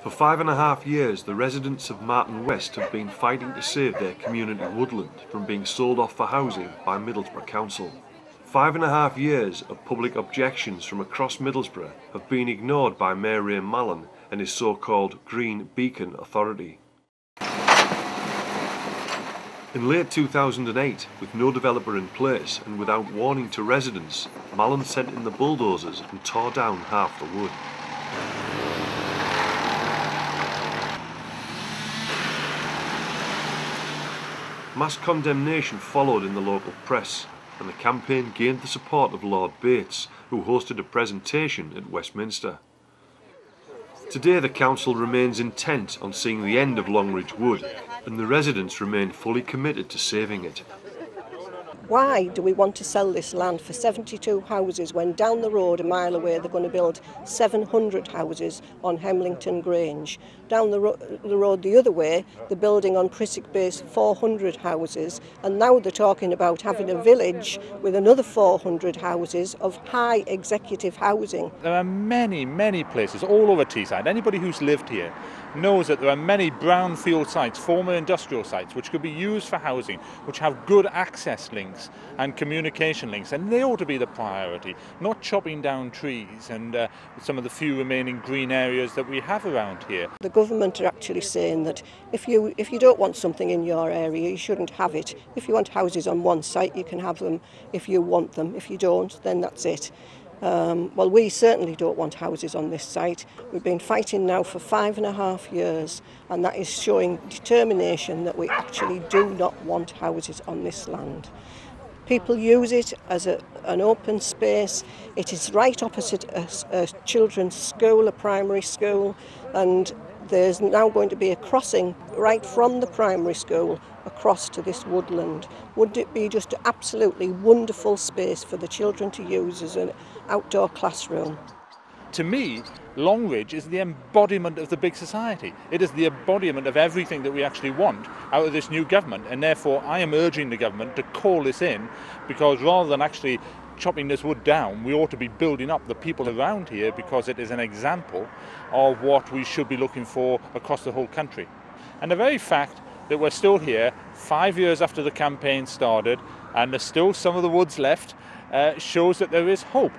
For 5.5 years, the residents of Marton West have been fighting to save their community woodland from being sold off for housing by Middlesbrough Council. 5.5 years of public objections from across Middlesbrough have been ignored by Mayor Ray Mallon and his so-called Green Beacon Authority. In late 2008, with no developer in place and without warning to residents, Mallon sent in the bulldozers and tore down half the wood. Mass condemnation followed in the local press, and the campaign gained the support of Lord Bates, who hosted a presentation at Westminster. Today the council remains intent on seeing the end of Longridge Wood, and the residents remain fully committed to saving it. Why do we want to sell this land for 72 houses when down the road a mile away they're going to build 700 houses on Hemlington Grange? Down the road the other way they're building on Priswick Base 400 houses, and now they're talking about having a village with another 400 houses of high executive housing. There are many places all over Teesside. Anybody who's lived here knows that there are many brownfield sites, former industrial sites, which could be used for housing, which have good access links and communication links, and they ought to be the priority, not chopping down trees and some of the few remaining green areas that we have around here. The government are actually saying that if you don't want something in your area, you shouldn't have it. If you want houses on one site, you can have them if you want them. If you don't, then that's it. Well, we certainly don't want houses on this site. We've been fighting now for 5.5 years, and that is showing determination that we actually do not want houses on this land. People use it as an open space. It is right opposite a children's school, a primary school, and there's now going to be a crossing right from the primary school across to this woodland. Would it be just an absolutely wonderful space for the children to use as an outdoor classroom? To me, Longridge is the embodiment of the big society. It is the embodiment of everything that we actually want out of this new government, and therefore I am urging the government to call this in, because rather than actually chopping this wood down, we ought to be building up the people around here, because it is an example of what we should be looking for across the whole country. And the very fact that we're still here 5 years after the campaign started and there's still some of the woods left shows that there is hope.